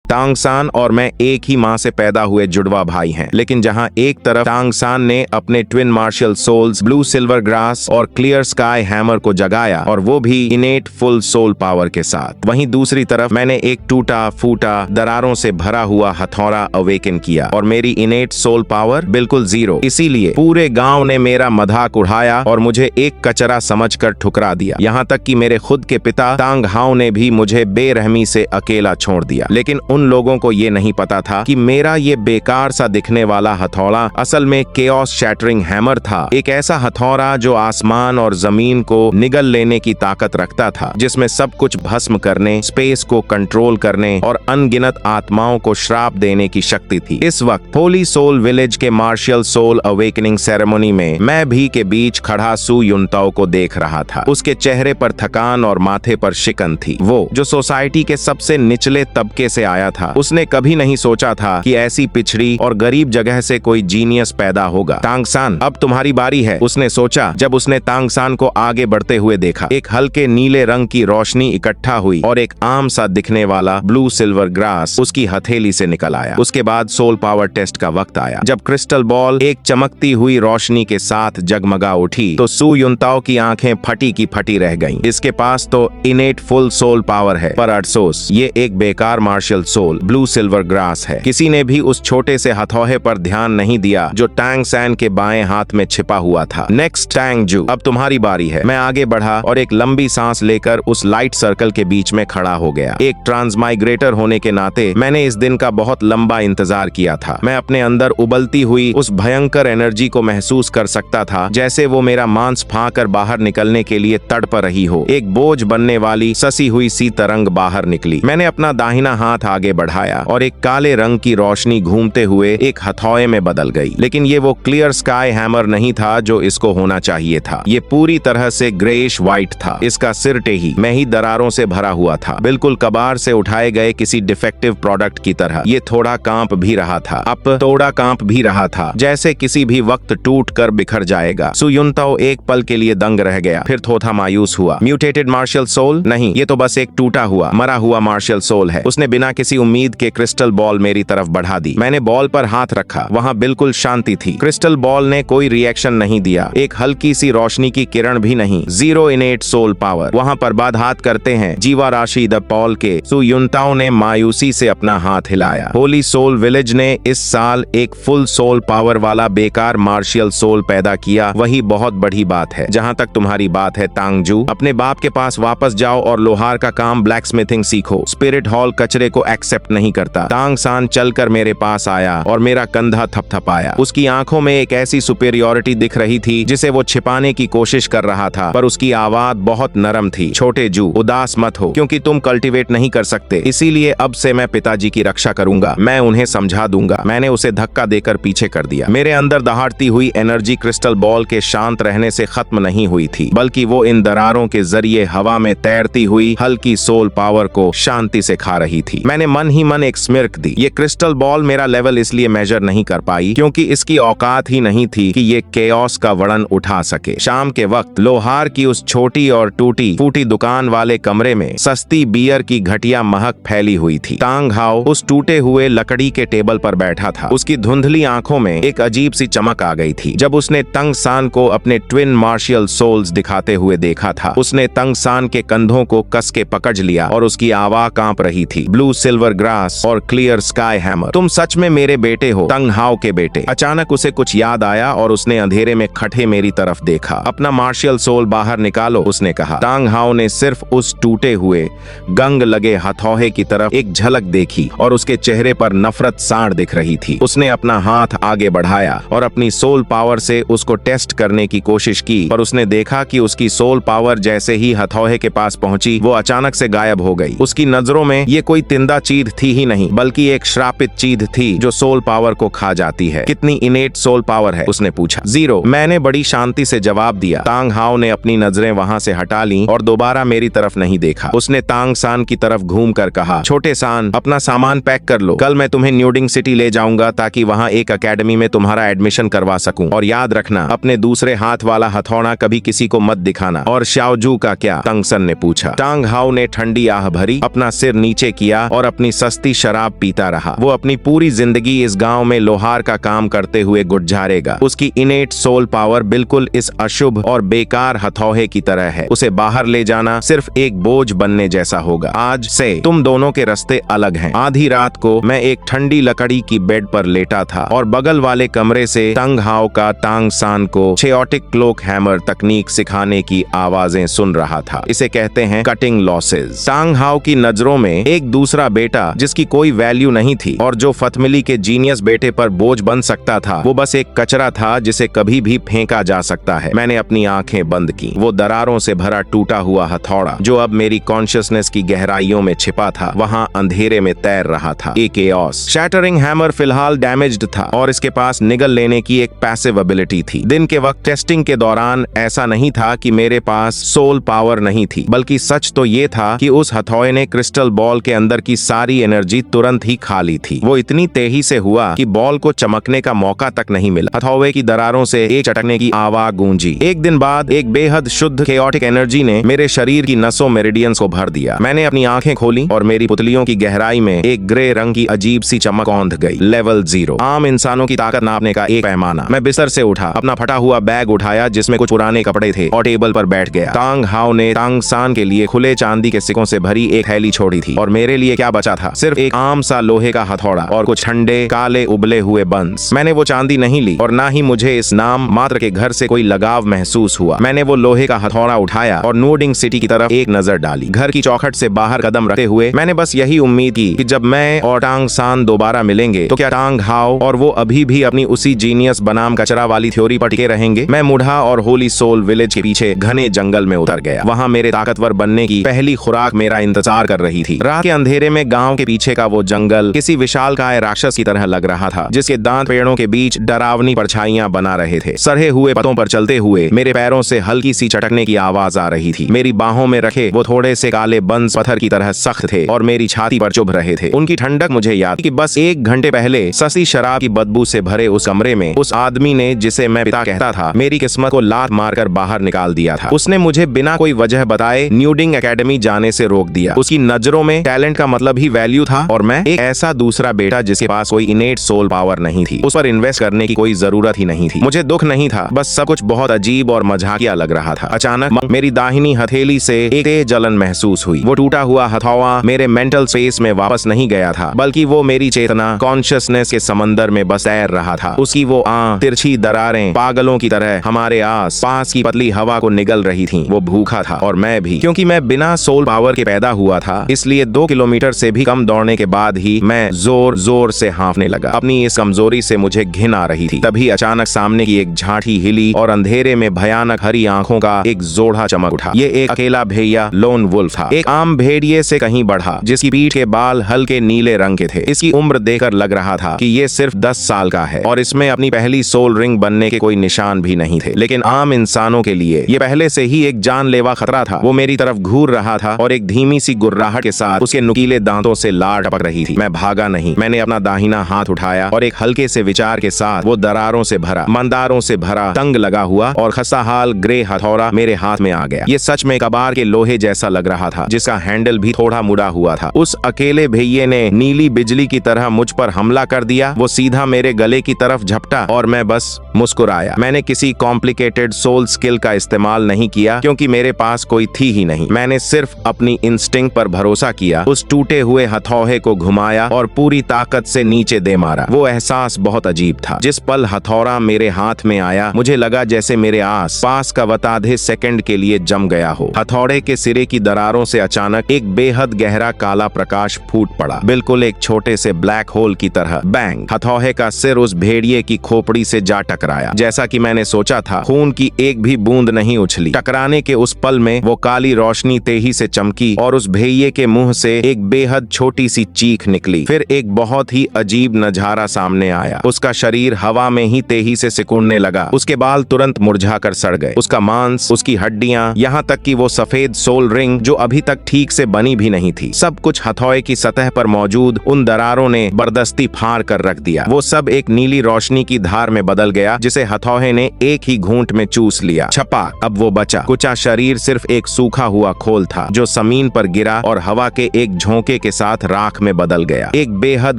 तांग सान और मैं एक ही माँ से पैदा हुए जुड़वा भाई हैं, लेकिन जहाँ एक तरफ तांग सान ने अपने twin martial souls blue silver grass और क्लियर स्काई हैमर को जगाया, और वो भी इनेट फुल सोल पावर के साथ, वहीं दूसरी तरफ मैंने एक टूटा फूटा दरारों से भरा हुआ हथौड़ा अवेकन किया और मेरी इनेट सोल पावर बिल्कुल जीरो। इसीलिए पूरे गांव ने मेरा मजाक उड़ाया और मुझे एक कचरा समझकर ठुकरा दिया। यहाँ तक कि मेरे खुद के पिता तांग हाओ ने भी मुझे बेरहमी से अकेला छोड़ दिया। लेकिन उन लोगों को ये नहीं पता था कि मेरा ये बेकार सा दिखने वाला हथौड़ा असल में केओस शैटरिंग हैमर था, एक ऐसा हथौड़ा जो आसमान और जमीन को निगल लेने की ताकत रखता था, जिसमें सब कुछ भस्म करने, स्पेस को कंट्रोल करने और अनगिनत आत्माओं को श्राप देने की शक्ति थी। इस वक्त होली सोल विलेज के मार्शियल सोल अवेकनिंग सेरेमनी में मैं भी के बीच खड़ा सू युनताओ को देख रहा था। उसके चेहरे पर थकान और माथे पर शिकन थी। वो जो सोसाइटी के सबसे निचले तबके से आया था, उसने कभी नहीं सोचा था कि ऐसी पिछड़ी और गरीब जगह से कोई जीनियस पैदा होगा। तांग सान, अब तुम्हारी बारी है, उसने सोचा जब उसने तांग सान को आगे बढ़ते हुए देखा। एक हल्के नीले रंग की रोशनी इकट्ठा हुई और एक आम सा दिखने वाला ब्लू सिल्वर ग्रास उसकी हथेली से निकल आया। उसके बाद सोल पावर टेस्ट का वक्त आया। जब क्रिस्टल बॉल एक चमकती हुई रोशनी के साथ जगमगा उठी तो सू युनताओ की आंखें फटी की फटी रह गईं। इसके पास तो इनेट फुल सोल पावर है, पर अफसोस ये एक बेकार martial soul blue silver grass है। किसी ने भी उस छोटे से हथौड़े पर ध्यान नहीं दिया जो टांग सान के बाएं हाथ में छिपा हुआ था। नेक्स्ट टांग जू, अब तुम्हारी बारी है। मैं आगे बढ़ा और एक लंबी सांस लेकर उस लाइट सर्कल के बीच में खड़ा हो गया। एक ट्रांसमाइग्रेटर होने के नाते मैंने इस दिन का बहुत लंबा इंतजार किया था। मैं अपने अंदर उबलती हुई उस भयंकर एनर्जी को महसूस कर सकता था, जैसे वो मेरा मांस फांकर बाहर निकलने के लिए तड़प रही हो। एक बोझ बनने वाली ससी हुई सी तरंग बाहर निकली। मैंने अपना दाहिना हाथ आगे बढ़ाया और एक काले रंग की रोशनी घूमते हुए एक हथौड़े में बदल गई। लेकिन ये वो क्लियर स्काई हैमर नहीं था जो इसको होना चाहिए था। ये पूरी तरह से ग्रेइश व्हाइट था। इसका सिर टेही मैं ही दरारों से भरा हुआ था, बिल्कुल कबाड़ से उठाए गए किसी डिफेक्टिव प्रोडक्ट की तरह। ये थोड़ा कांप भी रहा था, अब थोड़ा कांप भी रहा था, जैसे किसी भी वक्त टूट कर बिखर जाएगा। सू युनताओ एक पल के लिए दंग रह गया, फिर थोड़ा मायूस हुआ। Mutated martial soul? नहीं, ये तो बस एक टूटा हुआ मरा हुआ मार्शियल सोल है। उसने बिना किसी उम्मीद के क्रिस्टल बॉल मेरी तरफ बढ़ा दी। मैंने बॉल पर हाथ रखा, वहाँ बिल्कुल शांति थी। क्रिस्टल बॉल ने कोई रिएक्शन नहीं दिया, एक हल्की सी रोशनी की किरण भी नहीं। Zero innate soul power. वहाँ पर बात करते हैं जीवा राशि द पॉल के। सू युनताओ ने मायूसी से अपना हाथ हिलाया। होली सोल विलेज ने इस साल एक फुल सोल पावर वाला बेकार मार्शियल सोल पैदा किया, वही बहुत बड़ी बात है। जहाँ तक तुम्हारी बात है तांग जू, अपने बाप के पास वापस जाओ और लोहार का काम ब्लैक स्मिथिंग सीखो। स्पिरिट हॉल कचरे को एक्सेप्ट नहीं करता। तांग सान चलकर मेरे पास आया और मेरा कंधा थपथपाया। उसकी आंखों में एक ऐसी सुपेरियोरिटी दिख रही थी जिसे वो छिपाने की कोशिश कर रहा था, पर उसकी आवाज बहुत नरम थी। छोटे जू, उदास मत हो, क्योंकि तुम कल्टीवेट नहीं कर सकते, इसीलिए अब से मैं पिताजी की रक्षा करूंगा। मैं उन्हें समझा दूंगा। मैंने उसे धक्का देकर पीछे कर दिया। मेरे अंदर दहाड़ती हुई एनर्जी क्रिस्टल बॉल के शांत रहने से खत्म नहीं हुई थी, बल्कि वो इन दरारों के जरिए हवा में तैरती हुई हल्की सोल पावर को शांति से खा रही थी। मैंने मन ही मन एक स्मिर्क दी। ये क्रिस्टल बॉल मेरा लेवल इसलिए मेजर नहीं कर पाई क्योंकि इसकी औकात ही नहीं थी कि ये केओस का वर्णन उठा सके। शाम के वक्त लोहार की उस छोटी और टूटी फूटी दुकान वाले कमरे में सस्ती बियर की घटिया महक फैली हुई थी। तांग हाओ उस टूटे हुए लकड़ी के टेबल पर बैठा था। उसकी धुंधली आंखों में एक अजीब सी चमक आ गई थी। जब उसने तंग सान को अपने ट्विन मार्शियल सोल्स दिखाते हुए देखा था, उसने तंग सान के कंधों को कस के पकड़ लिया और उसकी आवाज कांप रही थी। ब्लू सिल्वर ग्रास और क्लियर स्काई हैमर, तुम सच में मेरे बेटे हो, तंग हाओ के बेटे। अचानक उसे कुछ याद आया और उसने अंधेरे में खड़े मेरी तरफ देखा। अपना मार्शियल सोल बाहर निकालो, उसने कहा। तांग हाओ ने सिर्फ उस टूटे हुए गंग लगे हथौड़े की तरफ एक झलक देखी और उसके चेहरे पर नफरत साड़ दिख रही थी। उसने अपना हाथ आगे बढ़ाया और अपनी सोल पावर से उसको टेस्ट करने की कोशिश की, पर उसने देखा कि उसकी सोल पावर जैसे ही हथौड़े के पास पहुंची, वो अचानक से गायब हो गई। उसकी नजरों में ये कोई तिंदा चीज थी ही नहीं, बल्कि एक श्रापित चीज थी जो सोल पावर को खा जाती है। कितनी इनेट सोल पावर है, उसने पूछा। 0, मैंने बड़ी शांति से जवाब दिया। तांग हाओ ने अपनी नजरें वहां से हटा ली और दोबारा मेरी तरफ नहीं देखा। उसने तांग सान की तरफ घूमकर कहा, छोटे सान, अपना सामान पैक कर लो, कल मैं तुम्हें न्यूडिंग सिटी ले जाऊंगा ताकि वहां एक एकेडमी में तुम्हारा एडमिशन करवा सकूं। और याद रखना, अपने दूसरे हाथ वाला हथौड़ा कभी किसी को मत दिखाना। और शाओजू का क्या? तांग सान ने पूछा। तांग हाओ ने ठंडी आह भरी, अपना सिर नीचे किया और अपनी सस्ती शराब पीता रहा। वो अपनी पूरी जिंदगी इस गांव में लोहार का काम करते हुए गुजारेगा। उसकी इनेट सोल पावर बिल्कुल इस अशुभ और बेकार हथौड़े की तरह है। उसे बाहर ले जाना सिर्फ एक बोझ बनने जैसा होगा। आज से तुम दोनों के रास्ते अलग हैं। आधी रात को मैं एक ठंडी लकड़ी की बेड पर लेटा था और बगल वाले कमरे से तंग हाव का तांग सान को चेओटिक क्लोक हैमर तकनीक सिखाने की आवाजें सुन रहा था। इसे कहते हैं कटिंग लॉसेस। तांग हाव की नजरों में एक दूसरा बेटा जिसकी कोई वैल्यू नहीं थी और जो फतमिली के जीनियस बेटे पर बोझ बन सकता था, वो बस एक कचरा था जिसे कभी भी फेंका जा सकता है। मैंने अपनी आंखें बंद की। वो दरारों से भरा टूटा हुआ हथौड़ा जो अब मेरी कॉन्शियसनेस की गहराइयों में छिपा था, वहां अंधेरे में तैर रहा था। एक केओस। शैटरिंग हैमर फिलहाल डैमेज्ड था और इसके पास निगल लेने की एक पैसिव एबिलिटी थी। दिन के वक्त टेस्टिंग के दौरान ऐसा नहीं था कि मेरे पास सोल पावर नहीं थी, बल्कि सच तो ये था कि उस हथौड़े ने क्रिस्टल बॉल के अंदर की सारी एनर्जी तुरंत ही खा ली थी। वो इतनी तेजी से हुआ कि बॉल को चमकने का मौका तक नहीं मिला। हथौड़े की दरारों से एक चटकने की आवाज गूंजी। एक दिन बाद एक बेहद शुद्ध केओटिक एनर्जी ने मेरे शरीर की नसों मेरिडियंस को भर दिया। मैंने अपनी आंखें खोली और मेरी पुतलियों की गहराई में एक ग्रे रंग की अजीब सी चमक औंध गई। लेवल 0, आम इंसानों की ताकत नापने का एक पैमाना। मैं बिस्तर से उठा, अपना फटा हुआ बैग उठाया जिसमें कुछ पुराने कपड़े थे और टेबल पर बैठ गया। तांग हाव ने तांग सान के लिए खुले चांदी के सिक्कों से भरी एक थैली छोड़ी थी और मेरे लिए क्या बचा था? सिर्फ एक आम सा लोहे का हथौड़ा और कुछ ठंडे काले उबले हुए बंस। मैंने वो चांदी नहीं ली और ना ही मुझे इस नाम मात्र के घर से कोई लगाव महसूस हुआ। मैंने वो लोहे का हथौड़ा उठाया और नोडिंग सिटी की तरफ एक नजर डाली। घर की चौखट से बाहर कदम रखते हुए मैंने बस यही उम्मीद की कि जब मैं और तांग सान दोबारा मिलेंगे तो क्या तांग हाव और वो अभी भी अपनी उसी जीनियस बनाम कचरा वाली थ्योरी पर टिके रहेंगे। मैं मुढ़ा और होली सोल विलेज के पीछे घने जंगल में उतर गया। वहां मेरे ताकतवर बनने की पहली खुराक मेरा इंतजार कर रही थी। रात के अंधेरे में गांव के पीछे का वो जंगल किसी विशालकाय राक्षस की तरह लग रहा था, जिसके दांत पेड़ों के बीच डरावनी परछाइयां बना रहे थे। सड़े हुए पतों पर चलते हुए मेरे पैरों से हल्की सी चटकने की आवाज आ रही थी। मेरी बाहों में रखे वो थोड़े से काले बंस पत्थर की तरह सख्त थे और मेरी छाती पर चुभ रहे थे। उनकी ठंडक मुझे याद कि बस एक घंटे पहले सस्ती शराब की बदबू से भरे उस कमरे में उस आदमी ने, जिसे मैं पिता कहता था, मेरी किस्मत को लात मारकर बाहर निकाल दिया था। उसने मुझे बिना कोई वजह बताए न्यूडिंग एकेडमी जाने से रोक दिया। उसकी नजरों में टैलेंट का मतलब ही वैल्यू था और मैं एक ऐसा दूसरा बेटा जिसके पास कोई इनेट सोल पावर नहीं थी। उस पर इन्वेस्ट करने की कोई जरूरत ही नहीं थी। मुझे दुख नहीं था, बस सब कुछ बहुत अजीब और मजाकिया लग रहा था। अचानक मेरी दाहिनी हथेली से एक तेज जलन महसूस हुई। वो टूटा हुआ हथौड़ा मेरे मेंटल स्पेस में वापस नहीं गया था, बल्कि वो मेरी चेतना कॉन्शियसनेस के समंदर में बस तैर रहा था। उसकी वो आंख, तिरछी दरारें पागलों की तरह हमारे आस पास की पतली हवा को निगल रही थी। वो भूखा था और मैं भी। क्योंकि मैं बिना सोल पावर के पैदा हुआ था, इसलिए 2 किलोमीटर से भी कम दौड़ने के बाद ही मैं जोर जोर से हाँफने लगा। अपनी इस कमजोरी से मुझे घिन आ रही थी। तभी अचानक सामने की एक झांकी हिली और अंधेरे में भयानक हरी आंखों का एक जोड़ा चमक उठा। ये एक अकेला भेड़िया लोन वुल्फ था, एक आम भेड़िए से कहीं बढ़ा, जिसकी पीठ के बाल हल्के नीले रंग के थे। इसकी उम्र देखकर लग रहा था कि ये सिर्फ 10 साल का है और इसमें अपनी पहली सोल रिंग बनने के कोई निशान भी नहीं थे। लेकिन आम इंसानों के लिए ये पहले से ही एक जानलेवा खतरा था। वो मेरी तरफ घूर रहा था और एक धीमी सी गुर्राहट के साथ उसके नुकीले दांतों से लार टपक रही थी। मैं भागा नहीं। मैंने अपना दाहिना हाथ उठाया और एक हल्के से विचार के साथ वो दरारों से भरा, मंदारों से भरा, तंग लगा हुआ और खस्ताहाल ग्रे हथौड़ा मेरे हाथ में आ गया। ये सच में कबार के लोहे जैसा लग रहा था, जिसका हैंडल भी थोड़ा मुड़ा हुआ था। उस अकेले भैये ने नीली बिजली की तरह मुझ पर हमला कर दिया। वो सीधा मेरे गले की तरफ झपटा और मैं बस मुस्कुराया। मैंने किसी कॉम्प्लिकेटेड सोल स्किल का इस्तेमाल नहीं किया, क्योंकि मेरे पास कोई थी ही नहीं। मैंने सिर्फ अपनी इंस्टिंक्ट पर भरोसा किया, उस टूटे हुए हथौड़े को घुमाया और पूरी ताकत से नीचे दे मारा। वो एहसास बहुत अजीब था। जिस पल हथौड़ा मेरे हाथ में आया, मुझे लगा जैसे मेरे आस पास का आधे सेकंड के लिए जम गया हो। हथौड़े के सिरे की दरारों से अचानक एक बेहद गहरा काला प्रकाश फूट पड़ा, बिल्कुल एक छोटे से ब्लैक होल की तरह। बैंग! हथौड़े का सिर उस भेड़िए की खोपड़ी से जा टकराया। जैसा कि मैंने सोचा था, खून की एक भी बूंद नहीं उछली। टकराने के उस पल में वो काली रोशनी तेजी से चमकी और उस भेड़िए के मुंह से एक बेहद छोटी सी चीख निकली। फिर एक बहुत ही अजीब नजारा सामने आया। उसका शरीर हवा में ही तेजी से सिकुड़ने लगा। उसके बाल तुरंत मुरझाकर सड़ गए। उसका मांस, उसकी हड्डियां, यहाँ तक कि वो सफेद सोल रिंग जो अभी तक ठीक से बनी भी नहीं थी, सब कुछ हथौड़े की सतह पर मौजूद उन दरारों ने बर्दस्ती फाड़ कर रख दिया। वो सब एक नीली रोशनी की धार में बदल गया, जिसे हथौड़े ने एक ही घूंट में चूस लिया। छपाक! अब वो बचा कुचा शरीर सिर्फ एक सूखा हुआ खोल था, जो जमीन पर गिरा और हवा के एक झोंके के साथ राख में बदल गया। एक बेहद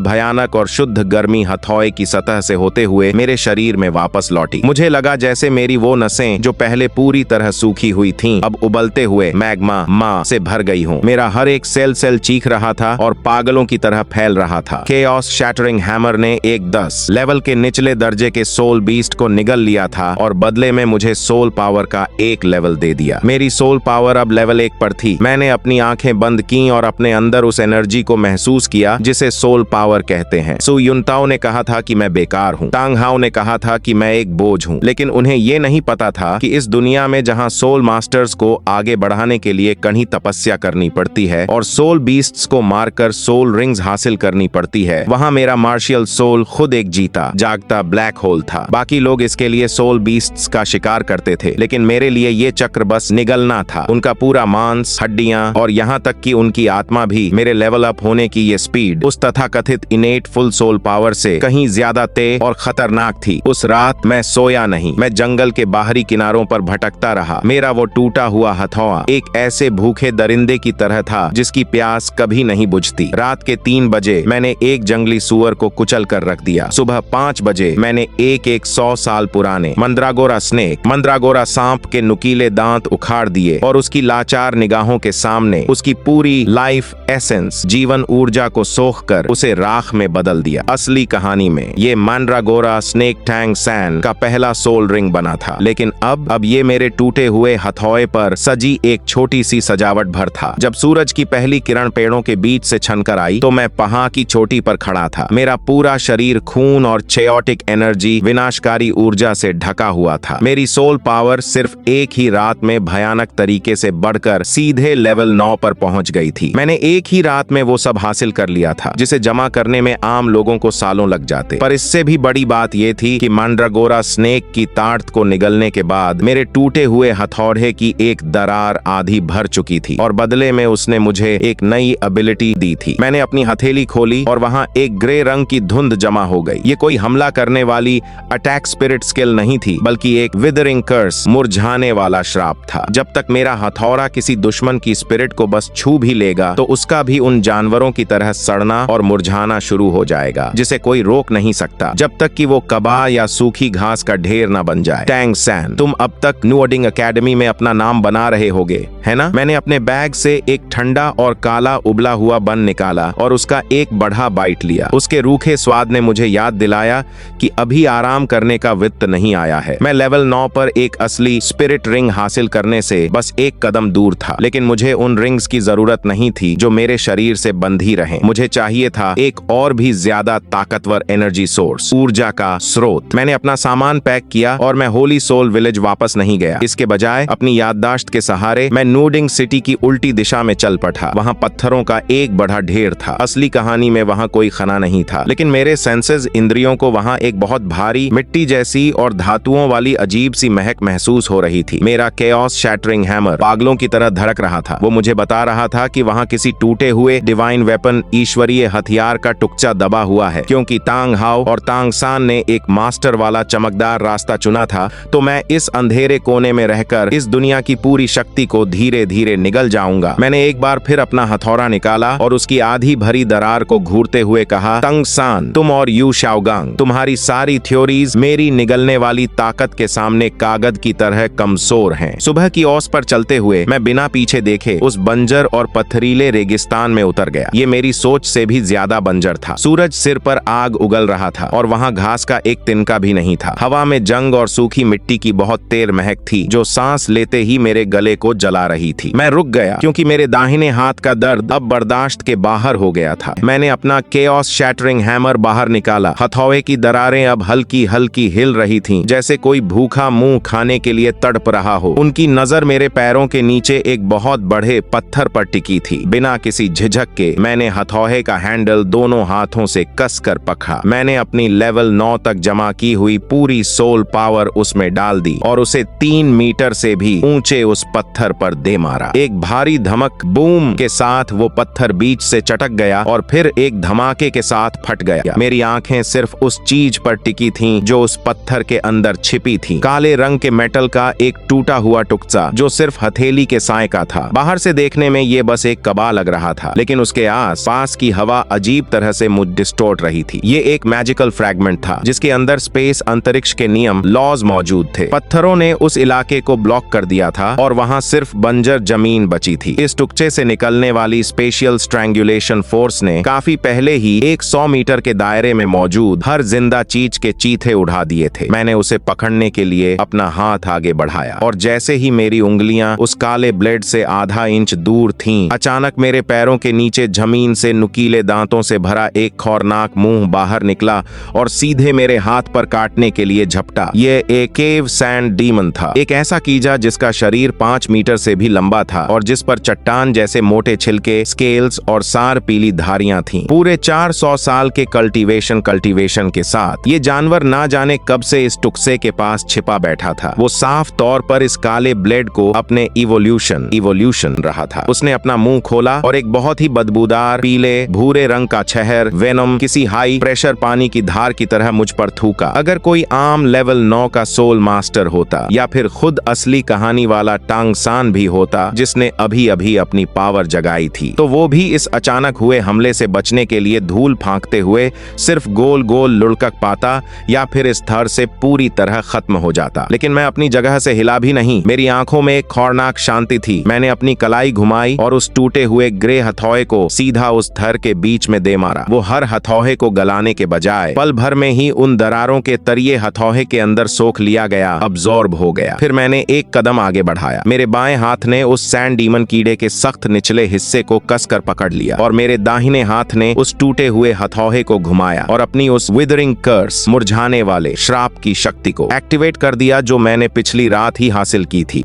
भयानक और शुद्ध गर्मी हथौड़े की सतह से होते हुए मेरे शरीर में वापस लौटी। मुझे लगा जैसे मेरी वो नसें जो पहले पूरी तरह सूखी हुई थीं, अब उबलते हुए मैग्मा मां से भर गई हूँ। मेरा हर एक सेल चीख रहा था और पागलों की तरह फैल रहा था। केओस शैटरिंग हैमर ने एक 10 लेवल के निचले दर्जे के सोल बीस्ट को निगल लिया था और बदले में मुझे सोल पावर का 1 लेवल दे दिया। मेरी सोल पावर अब लेवल 1 पर थी। मैंने अपनी आंखें बंद की और अपने अंदर उस एनर्जी को महसूस किया जिसे सोल पावर कहते हैं। सु युनताओ ने कहा था कि मैं बेकार हूँ। टांग हाओ ने कहा था कि मैं एक बोझ हूँ, लेकिन उन्हें ये नहीं पता था कि इस दुनिया में जहाँ सोल मास्टर्स को आगे बढ़ाने के लिए कड़ी तपस्या करनी पड़ती है और सोल बीस्ट्स को मारकर सोल रिंग्स हासिल करनी पड़ती है, वहाँ मेरा मार्शियल सोल खुद एक जीता जागता ब्लैक होल था। बाकी लोग इसके लिए सोल बीस्ट्स का शिकार करते थे, लेकिन मेरे लिए ये चक्र बस निगलना था। उनका पूरा मांस, हड्डियां और यहाँ तक कि उनकी आत्मा भी मेरे लेवल अप होने की ये स्पीड उस तथाकथित इनेट फुल सोल पावर से कहीं ज्यादा तेज और खतरनाक थी। उस रात मैं सोया नहीं। मैं जंगल के बाहरी किनारों पर भटकता रहा। मेरा वो टूटा हुआ हथौड़ा एक ऐसे भूखे दरिंदे की तरह था जिसकी प्यास कभी नहीं बुझती। रात के 3 बजे मैंने एक जंगली सुअर को कुचल कर रख दिया। सुबह 5 बजे मैंने एक 100 साल पुराने मंद्रागोरा सांप के नुकीले दांत उखाड़ दिए और उसकी लाचार निगाहों के सामने उसकी पूरी लाइफ एसेंस, जीवन ऊर्जा को सोखकर उसे राख में बदल दिया। असली कहानी में ये मंद्रागोरा स्नेक टैंग सैन का पहला सोल रिंग बना था, लेकिन अब ये मेरे टूटे हुए हथौड़े पर सजी एक छोटी सी सजावट भर था। जब सूरज की पहली किरण पेड़ों के बीच से छनकर आई तो मैं पहाड़ की चोटी पर खड़ा था। मेरा पूरा शरीर खून और चेयोटिक एनर्जी, विनाशकारी ऊर्जा से ढका हुआ था। मेरी सोल पावर सिर्फ एक ही रात में भयानक तरीके से बढ़कर सीधे लेवल 9 पर पहुंच गई थी। मैंने एक ही रात में वो सब हासिल कर लिया था जिसे जमा करने में आम लोगों को सालों लग जाते। पर इससे भी बड़ी बात ये थी कि मंद्रागोरा स्नेक की ताड़त को निगलने के बाद मेरे टूटे हुए हथौड़े की एक दरार आधी भर चुकी थी और बदले में उसने मुझे एक नई एबिलिटी दी थी। मैंने अपनी हथेली खोली और वहां एक ग्रे रंग की धुंध जमा हो गई। ये कोई हमला करने वाली अटैक स्पिरिट स्किल नहीं थी, बल्कि एक विदरिंग कर्स, मुरझाने वाला श्राप था। जब तक मेरा हथौड़ा किसी दुश्मन की स्पिरिट को बस छू भी लेगा तो उसका भी उन जानवरों की तरह सड़ना और मुरझाना शुरू हो जाएगा जिसे कोई रोक नहीं सकता, जब तक कि वो कबाह या सूखी घास का ढेर न बन जाए। टैंग सैन, तुम अब तक नुओडिंग एकेडमी में अपना नाम बना रहे होगे, है ना? मैंने अपने बैग से एक ठंडा और काला उबला हुआ बन निकाला और उसका एक बड़ा बाइट लिया। उसके रूखे स्वाद ने मुझे याद दिलाया कि अभी आराम करने का वित्त नहीं आया है। मैं लेवल 9 पर एक असली स्पिरिट रिंग हासिल करने से बस एक कदम दूर था, लेकिन मुझे उन रिंग्स की जरूरत नहीं थी जो मेरे शरीर से बंधी रहें। मुझे चाहिए था एक और भी ज्यादा ताकतवर एनर्जी सोर्स, ऊर्जा का स्रोत। मैंने अपना सामान पैक किया और मैं होली सोल विलेज वापस नहीं गया। इसके बजाय अपनी याददाश्त के सहारे मैं नूडिंग सिटी की उल्टी दिशा में चल पड़ा। वहाँ पत्थरों का एक बड़ा ढेर था। असली कहानी में वहाँ कोई खाना नहीं था, लेकिन मेरे सेंसेस इंद्रियों को वहाँ एक बहुत भारी मिट्टी जैसी और धातुओं वाली अजीब सी महक महसूस हो रही थी। मेरा केओस शैटरिंग हैमर पागलों की तरह धड़क रहा था। वो मुझे बता रहा था कि वहाँ किसी टूटे हुए डिवाइन वेपन, ईश्वरीय हथियार का टुकड़ा दबा हुआ है। क्योंकि टांग हाओ और टांग सान ने एक मास्टर वाला चमकदार रास्ता चुना था, तो मैं इस अंधेरे कोने में रहकर इस दुनिया की पूरी शक्ति को धीरे धीरे निगल जाऊंगा। मैंने एक बार फिर अपना हथौड़ा निकाला और उसकी आधी भरी दरार को घूरते हुए कहा, टांग सान, तुम और यू शाओगांग, तुम्हारी सारी थ्योरीज मेरी निगलने वाली ताकत के सामने कागज की तरह कमजोर हैं। सुबह की ओस पर चलते हुए मैं बिना पीछे देखे उस बंजर और पथरीले रेगिस्तान में उतर गया। ये मेरी सोच से भी ज्यादा बंजर था। सूरज सिर पर आग उगल रहा था और वहाँ घास का एक तिनका भी नहीं था। हवा में जंग और सूखी मिट्टी की बहुत तेज महक थी जो सांस लेते ही मेरे गले को जला रही थी। मैं रुक गया क्योंकि मेरे दाहिने हाथ का दर्द अब बर्दाश्त के बाहर हो गया था। मैंने अपना केओस शैटरिंग हैमर बाहर निकाला। हथौड़े की दरारें अब हल्की हल्की हिल रही थीं, जैसे कोई भूखा मुंह खाने के लिए तड़प रहा हो। उनकी नजर मेरे पैरों के नीचे एक बहुत बड़े पत्थर पर टिकी थी। बिना किसी झिझक के मैंने हथौड़े का हैंडल दोनों हाथों से कसकर पकड़ा। मैंने अपनी लेवल 9 तक जमा की हुई पूरी सोल पावर उसमें डाल दी और उसे 3 मीटर से भी ऊंचे उस पत्थर पर दे मारा। एक भारी धमक बूम के साथ वो पत्थर बीच से चटक गया और फिर एक धमाके के साथ फट गया। मेरी आंखें सिर्फ उस चीज पर टिकी थीं जो उस पत्थर के अंदर छिपी थी। काले रंग के मेटल का एक टूटा हुआ टुकड़ा जो सिर्फ हथेली के साय का था। बाहर से देखने में ये बस एक कबा लग रहा था, लेकिन उसके आस पास की हवा अजीब तरह से मुझ डिस्टोर्ट रही थी। ये एक मैजिकल फ्रैगमेंट था जिसके अंदर स्पेस अंतरिक्ष के नियम लॉज मौजूद थे। पत्थरों ने उस इलाके को ब्लॉक कर दिया था और वहां सिर्फ बंजर जमीन बची थी। इस टुकड़े से निकलने वाली स्पेशियल स्ट्रैंगुलेशन फोर्स ने काफी पहले ही 100 मीटर के दायरे में मौजूद हर जिंदा चीज के चीथे उड़ा दिए थे। मैंने उसे पकड़ने के लिए अपना हाथ आगे बढ़ाया और जैसे ही मेरी उंगलियां उस काले ब्लेड से आधा इंच दूर थीं, अचानक मेरे पैरों के नीचे जमीन से नुकीले दांतों से भरा एक खौरनाक मुंह बाहर निकला और सीधे मेरे हाथ पर काटने के लिए झपटा। ये एक केव सैंड डीमन था, एक ऐसा कीजा जिसका शरीर 5 मीटर से भी लंबा था और जिस पर चट्टान जैसे मोटे छिलके, स्केल्स और सार पीली धारियां थीं। पूरे 400 साल के कल्टीवेशन के साथ ये जानवर ना जाने कब से इस टुकसे के पास छिपा बैठा था। वो साफ तौर पर इस काले ब्लेड को अपने इवोल्यूशन रहा था। उसने अपना मुंह खोला और एक बहुत ही बदबूदार पीले भूरे रंग का छहर वेनम किसी हाई प्रेशर पानी की धार की तरह मुझ पर थूका। अगर कोई आम लेवल 9 का सोल मास्टर होता या फिर खुद असली कहानी वाला टांग सान भी होता जिसने अभी अभी अपनी पावर जगाई थी, तो वो भी इस अचानक हुए हमले से बचने के लिए धूल फांकते हुए सिर्फ गोल गोल लुढ़क पाता या फिर इस थर से पूरी तरह खत्म हो जाता। लेकिन मैं अपनी जगह से हिला भी नहीं। मेरी आंखों में एक खौरनाक शांति थी। मैंने अपनी कलाई घुमाई और उस टूटे हुए ग्रे हथौड़े को सीधा उस थर के बीच में दे मारा। वो हर हथौड़े को गलाने के बजाय पल भर में ही उन दरारों के तरिए हथौड़े के अंदर सोख लिया गया, अब्जॉर्ब हो गया। फिर मैंने एक कदम आगे बढ़ाया। मेरे बाएं हाथ ने उस सैंड डीमन कीड़े के सख्त निचले हिस्से को कसकर पकड़ लिया और मेरे दाहिने हाथ ने उस टूटे हुए हथौड़े को घुमाया और अपनी उस विदरिंग कर्स, मुरझाने वाले श्राप की शक्ति को एक्टिवेट कर दिया जो मैंने पिछली रात ही हासिल की थी।